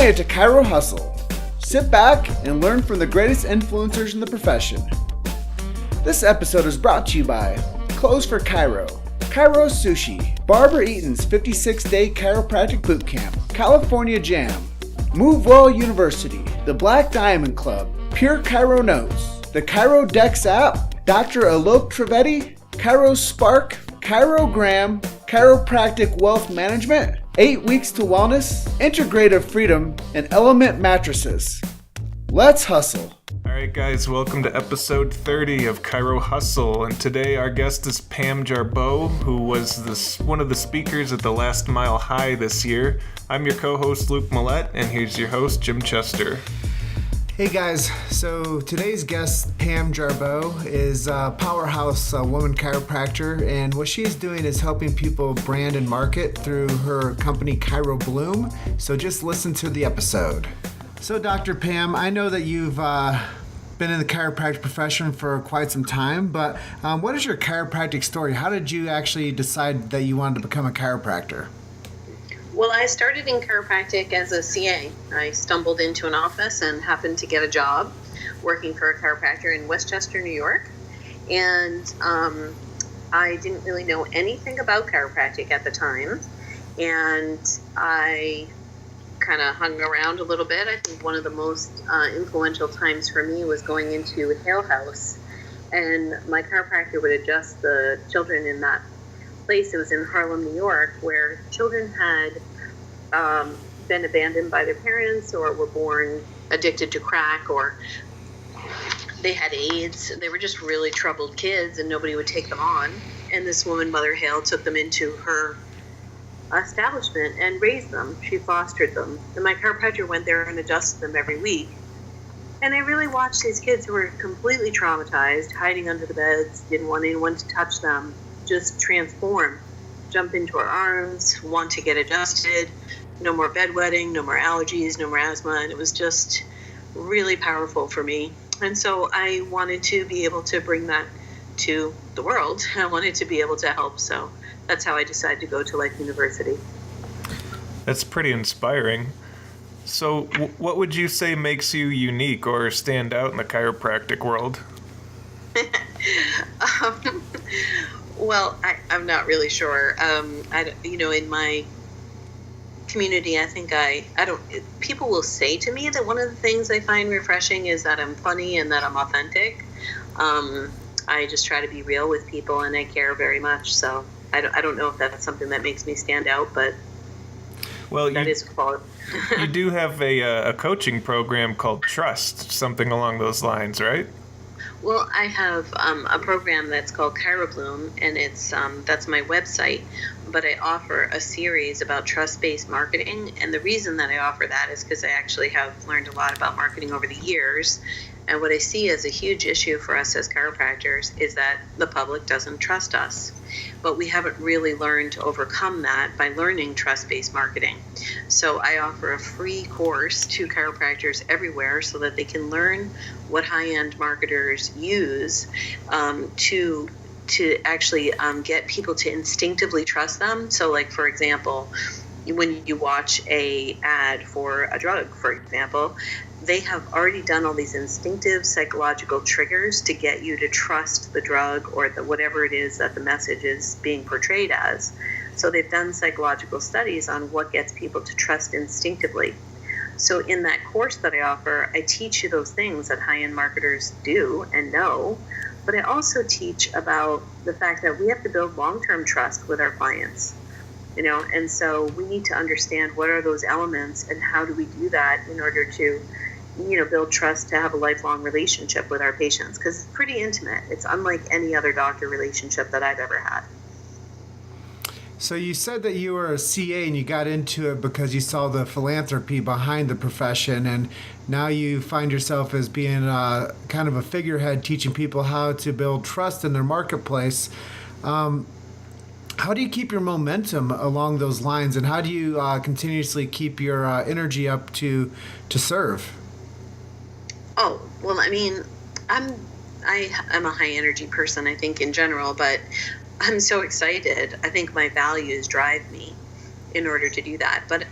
made it to Chiro Hustle. Sit back and learn from the greatest influencers in the profession. This episode is brought to you by Clothes for Chiro, Chiro Sushi, Barbara Eaton's 56-day chiropractic bootcamp, California Jam, Move Well University, the Black Diamond Club, Pure Chiro Notes, the Chiro Dex app, Dr. Alok Trivedi, Chiro Spark, Chirogram, Chiropractic Wealth Management, 8 Weeks to Wellness, Integrative Freedom, and Element Mattresses. Let's hustle. All right, guys, welcome to episode 30 of Chiro Hustle, and today our guest is Pam Jarboe, who was one of the speakers at the Last Mile High this year. I'm your co-host, Luke Millette, and here's your host, Jim Chester. Hey guys, so today's guest, Pam Jarboe, is a powerhouse woman chiropractor, and what she's doing is helping people brand and market through her company ChiroBloom. So just listen to the episode. So Dr. Pam, I know that you've been in the chiropractic profession for quite some time, but what is your chiropractic story? How did you actually decide that you wanted to become a chiropractor? Well, I started in chiropractic as a CA. I stumbled into an office and happened to get a job working for a chiropractor in Westchester, New York. And I didn't really know anything about chiropractic at the time. And I kind of hung around a little bit. I think one of the most influential times for me was going into Hale House. And my chiropractor would adjust the children in that place. It was in Harlem, New York, where children had been abandoned by their parents or were born addicted to crack, or they had AIDS. They were just really troubled kids and nobody would take them on. And this woman, Mother Hale, took them into her establishment and raised them. She fostered them. And my chiropractor went there and adjusted them every week. And I really watched these kids who were completely traumatized, hiding under the beds, didn't want anyone to touch them, just transform, jump into our arms, want to get adjusted, no more bedwetting, no more allergies, no more asthma, and it was just really powerful for me. And so I wanted to be able to bring that to the world. I wanted to be able to help, so that's how I decided to go to Life University. That's pretty inspiring. So what would you say makes you unique or stand out in the chiropractic world? Well, I'm not really sure. In my community, I think people will say to me that one of the things I find refreshing is that I'm funny and that I'm authentic. I just try to be real with people and I care very much. So I don't know if that's something that makes me stand out, but that is a quality. You do have a coaching program called Trust, something along those lines, right? Well, I have a program that's called ChiroBloom, and it's that's my website, but I offer a series about trust-based marketing, and the reason that I offer that is because I actually have learned a lot about marketing over the years, and what I see as a huge issue for us as chiropractors is that the public doesn't trust us, but we haven't really learned to overcome that by learning trust-based marketing. So I offer a free course to chiropractors everywhere so that they can learn what high-end marketers use to actually get people to instinctively trust them. So like, for example, when you watch a ad for a drug, for example, they have already done all these instinctive psychological triggers to get you to trust the drug or whatever it is that the message is being portrayed as. So they've done psychological studies on what gets people to trust instinctively. So in that course that I offer, I teach you those things that high-end marketers do and know, but I also teach about the fact that we have to build long-term trust with our clients. And so we need to understand what are those elements and how do we do that in order to, build trust to have a lifelong relationship with our patients, because it's pretty intimate. It's unlike any other doctor relationship that I've ever had. So you said that you were a CA and you got into it because you saw the philanthropy behind the profession, and now you find yourself as being kind of a figurehead teaching people how to build trust in their marketplace. How do you keep your momentum along those lines, and how do you continuously keep your energy up to serve? Oh, well, I mean, I'm a high energy person, I think, in general, but I'm so excited. I think my values drive me. in order to do that. But,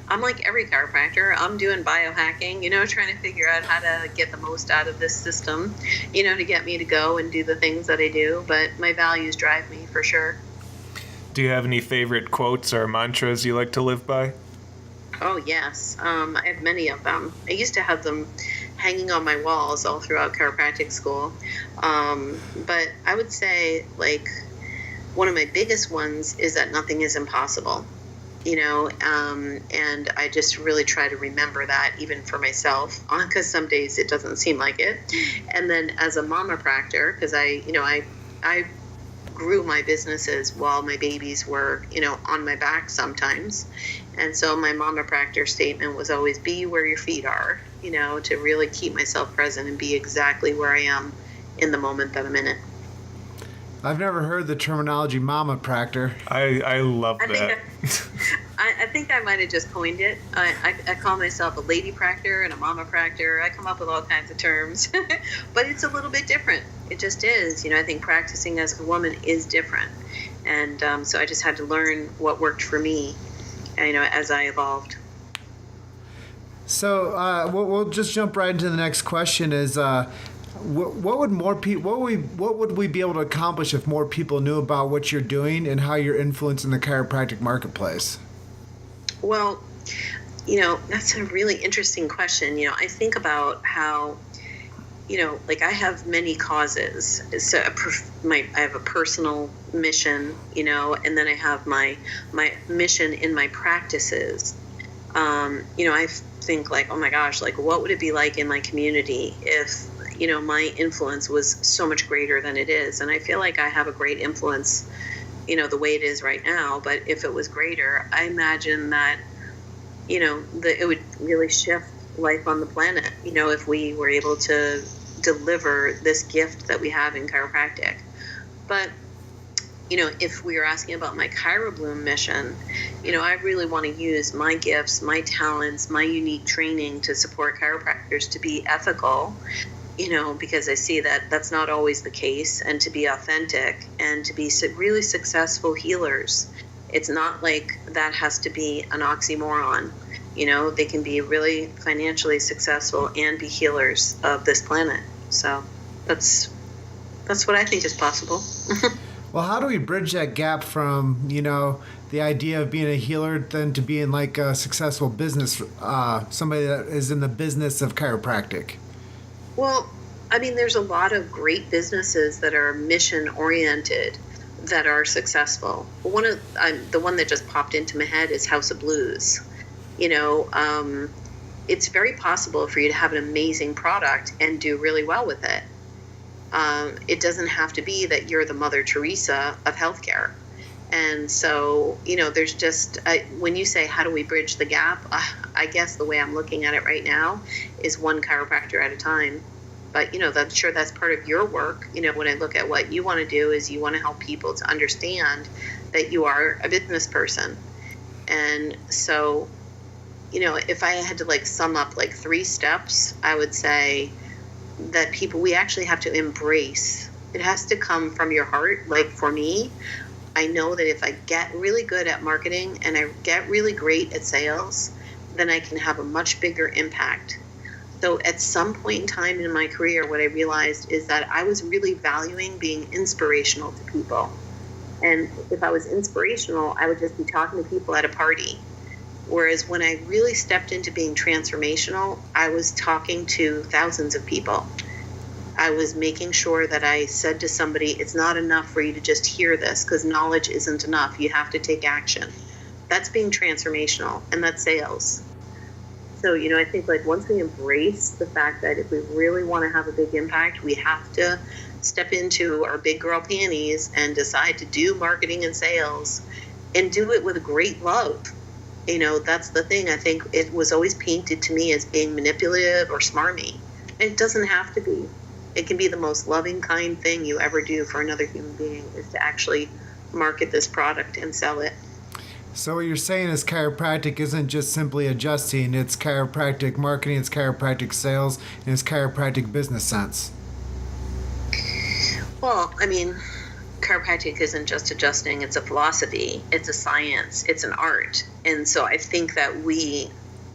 I'm like every chiropractor. I'm doing biohacking, trying to figure out how to get the most out of this system, to get me to go and do the things that I do. But my values drive me for sure. Do you have any favorite quotes or mantras you like to live by? Oh, yes. I have many of them. I used to have them hanging on my walls all throughout chiropractic school. But I would say, like, one of my biggest ones is that nothing is impossible, and I just really try to remember that even for myself, because some days it doesn't seem like it. And then as a momopractor, because I grew my businesses while my babies were, on my back sometimes. And so my momopractor statement was always be where your feet are, to really keep myself present and be exactly where I am in the moment that I'm in it. I've never heard the terminology momopractor. I love that. I think I might have just coined it. I call myself a lady practor and a mama practor. I come up with all kinds of terms, but it's a little bit different. It just is. I think practicing as a woman is different. And so I just had to learn what worked for me, as I evolved. So we'll just jump right into the next question is, what would we be able to accomplish if more people knew about what you're doing and how you're influencing the chiropractic marketplace? Well, that's a really interesting question. I think about how, like I have many causes. So I have a personal mission, and then I have my mission in my practices. I think like, oh my gosh, like what would it be like in my community if, my influence was so much greater than it is? And I feel like I have a great influence, the way it is right now. But if it was greater, I imagine that, it would really shift life on the planet, if we were able to deliver this gift that we have in chiropractic. But, if we are asking about my ChiroBloom mission, I really want to use my gifts, my talents, my unique training to support chiropractors to be ethical, because I see that that's not always the case, and to be authentic and to be really successful healers. It's not like that has to be an oxymoron. They can be really financially successful and be healers of this planet. So that's what I think is possible. Well, how do we bridge that gap from, the idea of being a healer then to being like a successful business, somebody that is in the business of chiropractic? Well, there's a lot of great businesses that are mission-oriented that are successful. One of the one that just popped into my head is House of Blues. It's very possible for you to have an amazing product and do really well with it. It doesn't have to be that you're the Mother Teresa of healthcare. And so, there's just, when you say, how do we bridge the gap? I guess the way I'm looking at it right now is one chiropractor at a time. But, I'm sure that's part of your work. When I look at what you want to do is you want to help people to understand that you are a business person. And so, if I had to sum up 3 steps, I would say that we actually have to embrace. It has to come from your heart. Like for me, I know that if I get really good at marketing and I get really great at sales, then I can have a much bigger impact. So at some point in time in my career, what I realized is that I was really valuing being inspirational to people. And if I was inspirational, I would just be talking to people at a party. Whereas when I really stepped into being transformational, I was talking to thousands of people. I was making sure that I said to somebody, it's not enough for you to just hear this, because knowledge isn't enough. You have to take action. That's being transformational, and that's sales. So, I think once we embrace the fact that if we really want to have a big impact, we have to step into our big girl panties and decide to do marketing and sales and do it with great love. That's the thing. I think it was always painted to me as being manipulative or smarmy. And it doesn't have to be. It can be the most loving, kind thing you ever do for another human being is to actually market this product and sell it. So what you're saying is chiropractic isn't just simply adjusting, it's chiropractic marketing, it's chiropractic sales, and it's chiropractic business sense. Well, chiropractic isn't just adjusting, it's a philosophy, it's a science, it's an art. And so I think that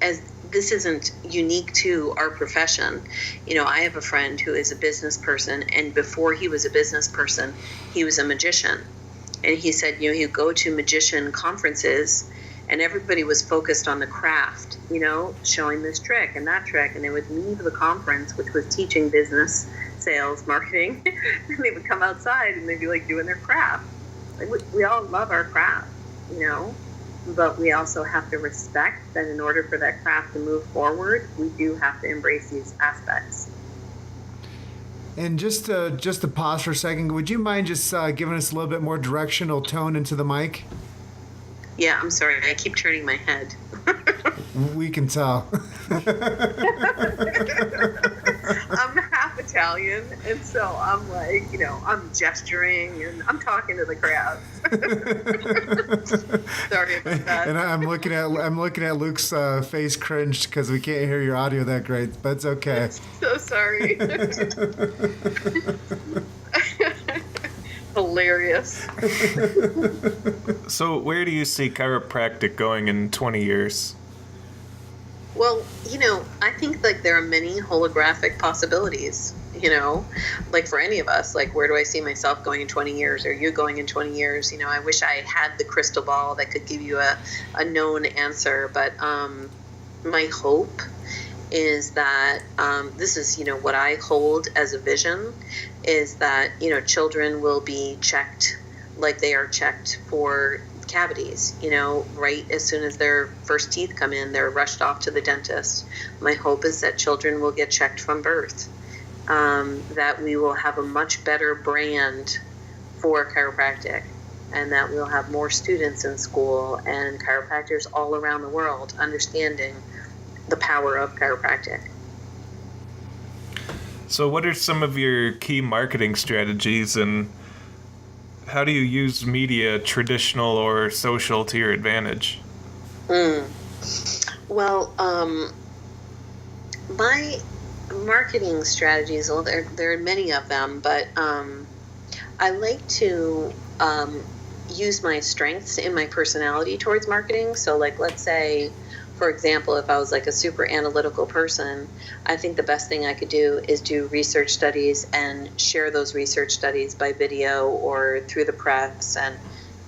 as this isn't unique to our profession. I have a friend who is a business person, and before he was a business person, he was a magician. And he said, he'd go to magician conferences, and everybody was focused on the craft, showing this trick and that trick. And they would leave the conference, which was teaching business, sales, marketing, and they would come outside and they'd be like doing their craft. Like, we all love our craft, but we also have to respect that in order for that craft to move forward, we do have to embrace these aspects. And just to pause for a second, would you mind just giving us a little bit more directional tone into the mic? Yeah, I'm sorry. I keep turning my head. We can tell. I'm half Italian, and so I'm like, I'm gesturing and I'm talking to the crowd. Sorry about that. And I'm looking at Luke's face cringed because we can't hear your audio that great, but it's okay. So sorry. Hilarious. So where do you see chiropractic going in 20 years? Well, I think there are many holographic possibilities, like for any of us, like where do I see myself going in 20 years or you going in 20 years? I wish I had the crystal ball that could give you a known answer, but my hope is that this is, what I hold as a vision is that, children will be checked like they are checked for cavities, right as soon as their first teeth come in, they're rushed off to the dentist. My hope is that children will get checked from birth, that we will have a much better brand for chiropractic, and that we'll have more students in school and chiropractors all around the world understanding the power of chiropractic. So what are some of your key marketing strategies, and how do you use media, traditional or social, to your advantage? Well, my marketing strategies, well, there are many of them, but I like to use my strengths in my personality towards marketing. So let's say, for example, if I was a super analytical person, I think the best thing I could do is do research studies and share those research studies by video or through the press. And,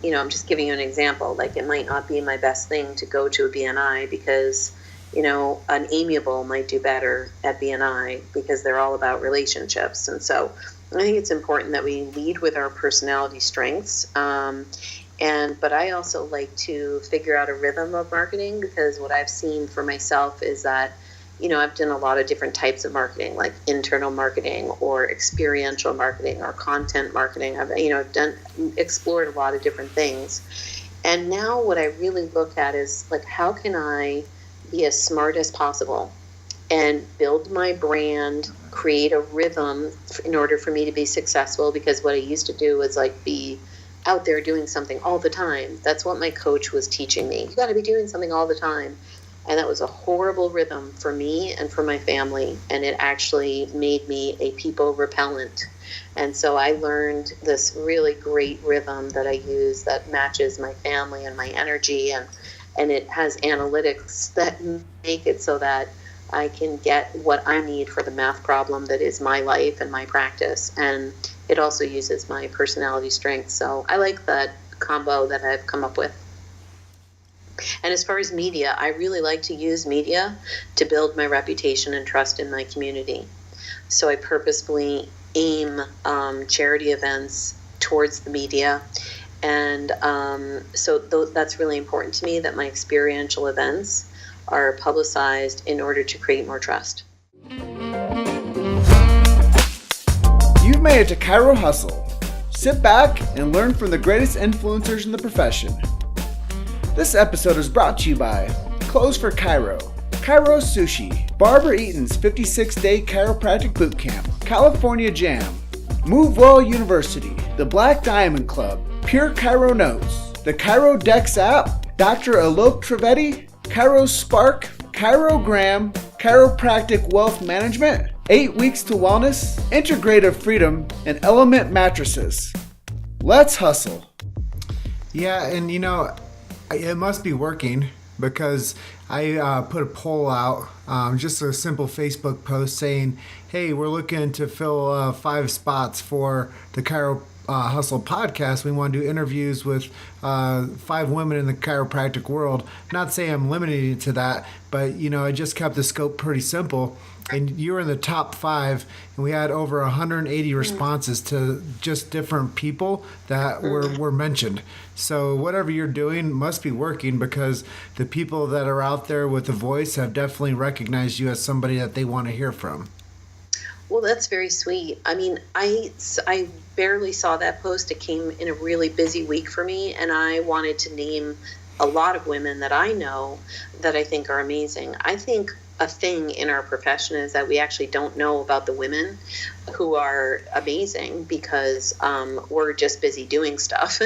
I'm just giving you an example. It might not be my best thing to go to a BNI because, an amiable might do better at BNI because they're all about relationships. And so I think it's important that we lead with our personality strengths. But I also like to figure out a rhythm of marketing, because what I've seen for myself is that, I've done a lot of different types of marketing, like internal marketing or experiential marketing or content marketing. I've explored a lot of different things. And now what I really look at is how can I be as smart as possible and build my brand, create a rhythm in order for me to be successful, because what I used to do was be out there doing something all the time. That's what my coach was teaching me. You got to be doing something all the time. And that was a horrible rhythm for me and for my family. And it actually made me a people repellent. And so I learned this really great rhythm that I use that matches my family and my energy. And it has analytics that make it so that I can get what I need for the math problem that is my life and my practice. And it also uses my personality strength. So I like that combo that I've come up with. And as far as media, I really like to use media to build my reputation and trust in my community. So I purposefully aim charity events towards the media. And so that's really important to me, that my experiential events are publicized in order to create more trust. You've made it to Chiro Hustle. Sit back and learn from the greatest influencers in the profession. This episode is brought to you by Clothes for Chiro, Chiro Sushi, Barbara Eaton's 56-day chiropractic bootcamp, California Jam, Move Well University, the Black Diamond Club, Pure Chiro Notes, the Chiro Dex app, Dr. Alok Trivedi, Chiro Spark, Chirogram, Chiropractic Wealth Management, 8 Weeks to Wellness, Integrative Freedom, and Element Mattresses. Let's hustle. Yeah, and it must be working because I put a poll out, just a simple Facebook post saying, hey, we're looking to fill 5 spots for the Chiro Hustle podcast. We want to do interviews with 5 women in the chiropractic world. Not saying I'm limiting it to that, but I just kept the scope pretty simple. And you were in the top 5, and we had over 180 responses to just different people that were mentioned. So whatever you're doing must be working, because the people that are out there with a voice have definitely recognized you as somebody that they want to hear from. Well, that's very sweet. I mean, I barely saw that post. It came in a really busy week for me, and I wanted to name a lot of women that I know that I think are amazing. I think a thing in our profession is that we actually don't know about the women who are amazing because we're just busy doing stuff.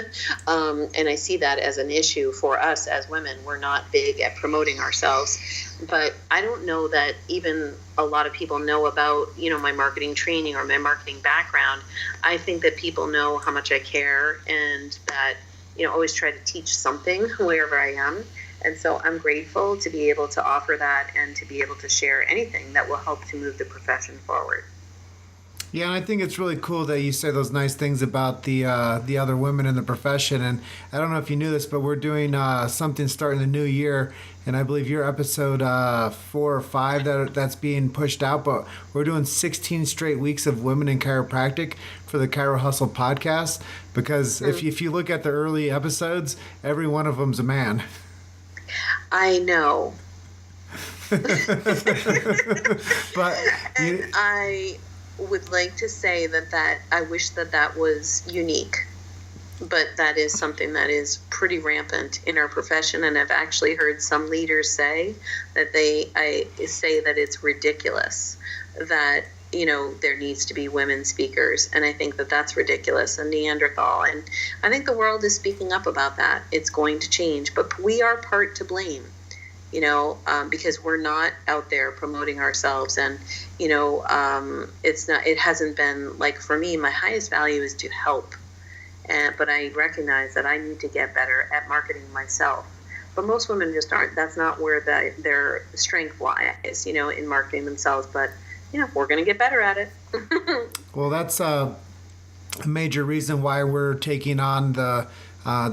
And I see that as an issue for us as women. We're not big at promoting ourselves. But I don't know that even a lot of people know about, my marketing training or my marketing background. I think that people know how much I care, and that, always try to teach something wherever I am. And so I'm grateful to be able to offer that and to be able to share anything that will help to move the profession forward. Yeah, and I think it's really cool that you say those nice things about the other women in the profession. And I don't know if you knew this, but we're doing something starting the new year, and I believe you're episode 4 or 5 that's being pushed out. But we're doing 16 straight weeks of women in chiropractic for the Chiro Hustle podcast, because if you look at the early episodes, every one of them's a man. I know. But I would like to say that I wish that was unique, but that is something that is pretty rampant in our profession. And I've actually heard some leaders say that I say that it's ridiculous that, there needs to be women speakers. And I think that that's ridiculous and Neanderthal. And I think the world is speaking up about that. It's going to change, but we are part to blame. Because we're not out there promoting ourselves, and it hasn't been, like, for me, my highest value is to help, but I recognize that I need to get better at marketing myself. But most women just aren't. That's not where their strength lies, in marketing themselves. But we're going to get better at it. Well, that's a major reason why we're taking on the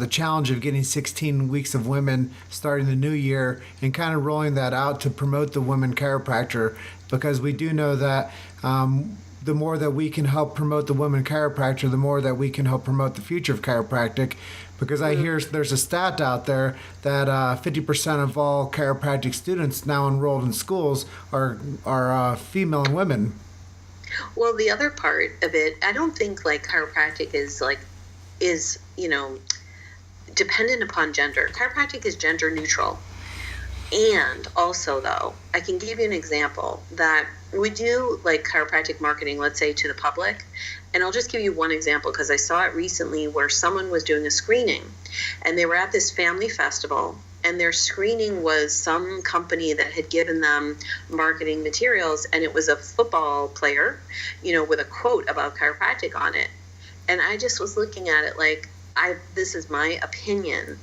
challenge of getting 16 weeks of women starting the new year, and kind of rolling that out to promote the women chiropractor, because we do know that the more that we can help promote the women chiropractor, the more that we can help promote the future of chiropractic. Because I hear there's a stat out there that 50% of all chiropractic students now enrolled in schools are female and women. Well, the other part of it, I don't think chiropractic is dependent upon gender. Chiropractic is gender neutral. And also, though, I can give you an example that we do chiropractic marketing, let's say, to the public. And I'll just give you one example because I saw it recently where someone was doing a screening, and they were at this family festival, and their screening was some company that had given them marketing materials, and it was a football player, with a quote about chiropractic on it. And I just was looking at it this is my opinion,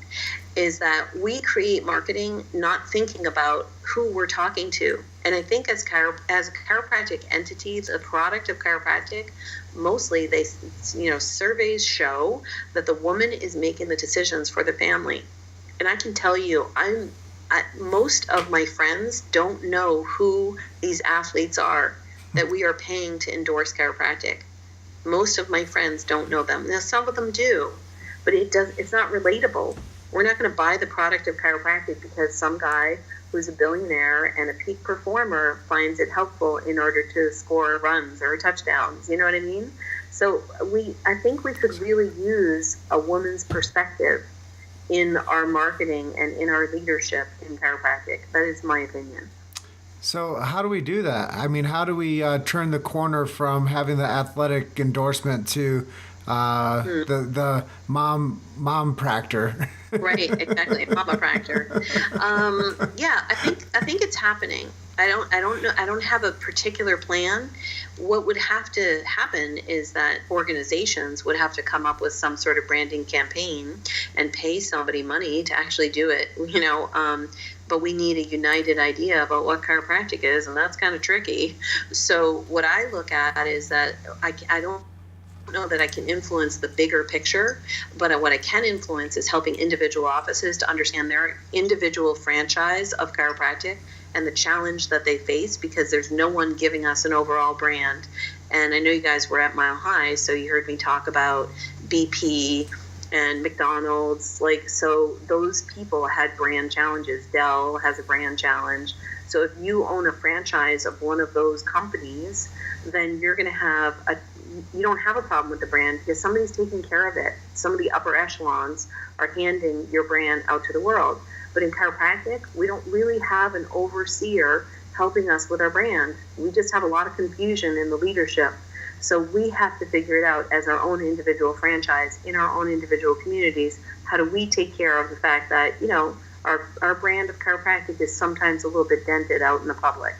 is that we create marketing not thinking about who we're talking to. And I think as chiropractic entities, a product of chiropractic, mostly surveys show that the woman is making the decisions for the family. And I can tell you, most of my friends don't know who these athletes are that we are paying to endorse chiropractic. Most of my friends don't know them. Now, some of them do, but it's not relatable. We're not going to buy the product of chiropractic because some guy who's a billionaire and a peak performer finds it helpful in order to score runs or touchdowns. You know what I mean? So I think we could really use a woman's perspective in our marketing and in our leadership in chiropractic. That is my opinion. So how do we do that? I mean, how do we turn the corner from having the athletic endorsement to the mom practor? Right, exactly, mama practor. Yeah, I think it's happening. I don't know. I don't have a particular plan. What would have to happen is that organizations would have to come up with some sort of branding campaign and pay somebody money to actually do it, but we need a united idea about what chiropractic is, and that's kind of tricky. So what I look at is that I don't know that I can influence the bigger picture, but what I can influence is helping individual offices to understand their individual franchise of chiropractic and the challenge that they face, because there's no one giving us an overall brand. And I know you guys were at Mile High, so you heard me talk about BP and McDonald's. So those people had brand challenges. Dell has a brand challenge. So if you own a franchise of one of those companies, then you're going to have you don't have a problem with the brand because somebody's taking care of it. Some of the upper echelons are handing your brand out to the world. But in chiropractic, we don't really have an overseer helping us with our brand. We just have a lot of confusion in the leadership. So we have to figure it out as our own individual franchise in our own individual communities. How do we take care of the fact that, our brand of chiropractic is sometimes a little bit dented out in the public?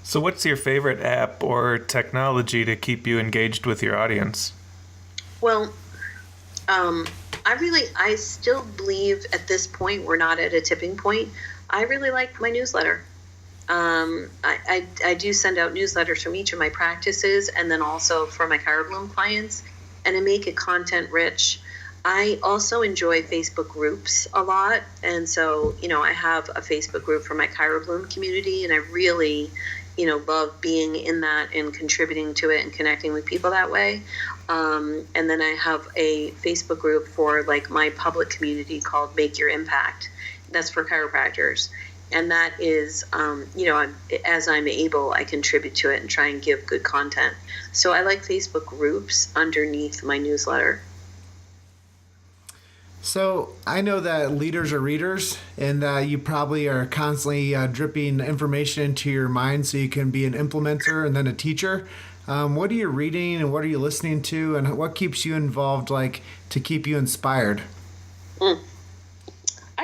So what's your favorite app or technology to keep you engaged with your audience? Well, I still believe at this point we're not at a tipping point. I really like my newsletter. I do send out newsletters from each of my practices and then also for my ChiroBloom clients, and I make it content rich. I also enjoy Facebook groups a lot, and so I have a Facebook group for my ChiroBloom community, and I really love being in that and contributing to it and connecting with people that way. And then I have a Facebook group for my public community called Make Your Impact. That's for chiropractors. And that is, as I'm able, I contribute to it and try and give good content. So I like Facebook groups underneath my newsletter. So I know that leaders are readers, and that you probably are constantly dripping information into your mind so you can be an implementer and then a teacher. What are you reading and what are you listening to, and what keeps you involved, to keep you inspired? I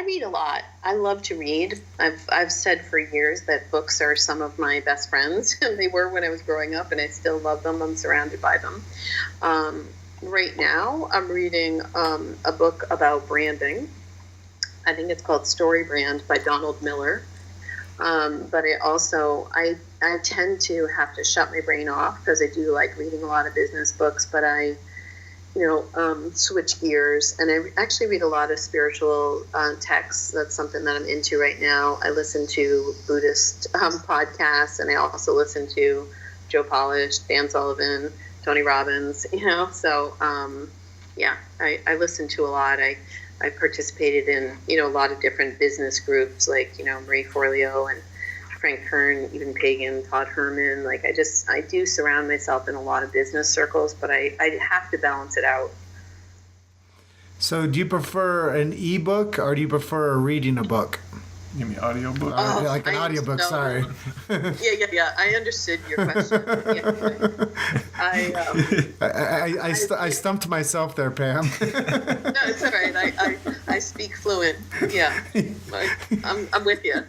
read a lot. I love to read. I've said for years that books are some of my best friends. They were when I was growing up, and I still love them. I'm surrounded by them. Right now, I'm reading a book about branding. I think it's called Story Brand by Donald Miller. But I tend to have to shut my brain off because I do like reading a lot of business books, but I switch gears, and I actually read a lot of spiritual texts. That's something that I'm into right now. I listen to Buddhist podcasts, and I also listen to Joe Polish, Dan Sullivan, Tony Robbins, so I listen to a lot. I participated in, a lot of different business groups like, Marie Forleo and Frank Kern, even Pagan, Todd Herman. I do surround myself in a lot of business circles, but I have to balance it out. So do you prefer an ebook or do you prefer reading a book? You mean audiobook? Like an audiobook, sorry. Yeah. I understood your question. I stumped myself there, Pam. No, it's all right. I speak fluent. Yeah, I'm with you.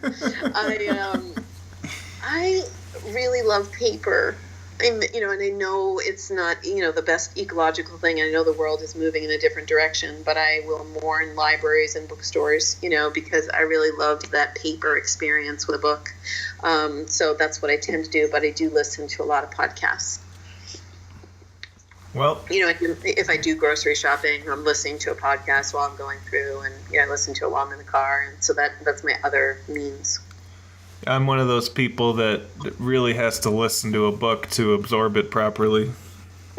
I really love paper. And I know it's not, the best ecological thing. I know the world is moving in a different direction, but I will mourn libraries and bookstores, because I really loved that paper experience with a book. So that's what I tend to do, but I do listen to a lot of podcasts. Well, if I do grocery shopping, I'm listening to a podcast while I'm going through, and I listen to it while I'm in the car, and so that's my other means. I'm one of those people that really has to listen to a book to absorb it properly.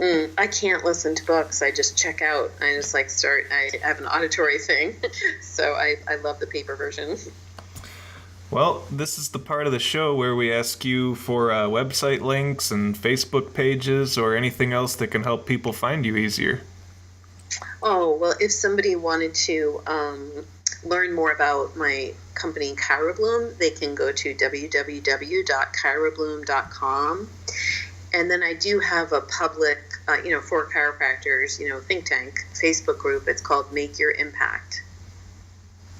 I can't listen to books. I just check out. I just start. I have an auditory thing, so I love the paper version. Well, this is the part of the show where we ask you for website links and Facebook pages or anything else that can help people find you easier. Oh, well, if somebody wanted to learn more about my company ChiroBloom, they can go to www.chirobloom.com. And then I do have a public, for chiropractors, think tank Facebook group. It's called Make Your Impact.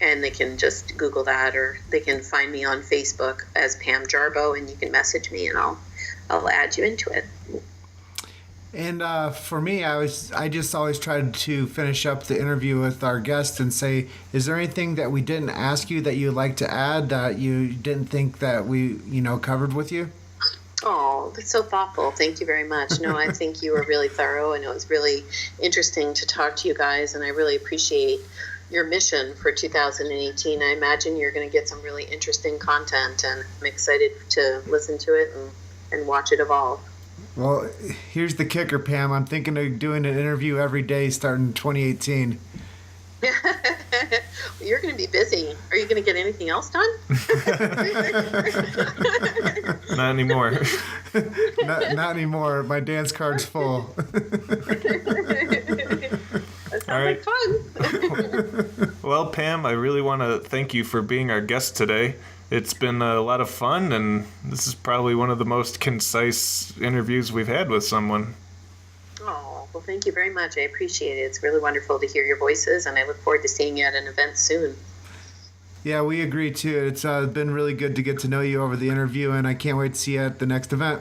and they can just Google that, or they can find me on Facebook as Pam Jarboe, and you can message me, and I'll add you into it. And for me, I just always tried to finish up the interview with our guest and say, is there anything that we didn't ask you that you'd like to add that you didn't think that we, covered with you? Oh, that's so thoughtful. Thank you very much. No, I think you were really thorough, and it was really interesting to talk to you guys, and I really appreciate your mission for 2018. I imagine you're going to get some really interesting content, and I'm excited to listen to it and watch it evolve. Well, here's the kicker, Pam. I'm thinking of doing an interview every day starting 2018. You're going to be busy. Are you going to get anything else done? Not anymore. Not anymore. My dance card's full. That sounds like fun. Well, Pam, I really want to thank you for being our guest today. It's been a lot of fun, and this is probably one of the most concise interviews we've had with someone. Oh, well, thank you very much. I appreciate it. It's really wonderful to hear your voices, and I look forward to seeing you at an event soon. Yeah, we agree, too. It's been really good to get to know you over the interview, and I can't wait to see you at the next event.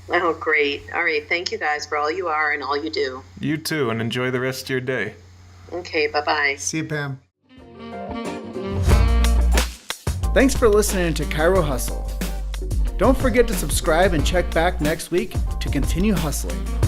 Oh, great. All right. Thank you guys for all you are and all you do. You too, and enjoy the rest of your day. Okay, bye-bye. See you, Pam. Thanks for listening to Chiro Hustle. Don't forget to subscribe and check back next week to continue hustling.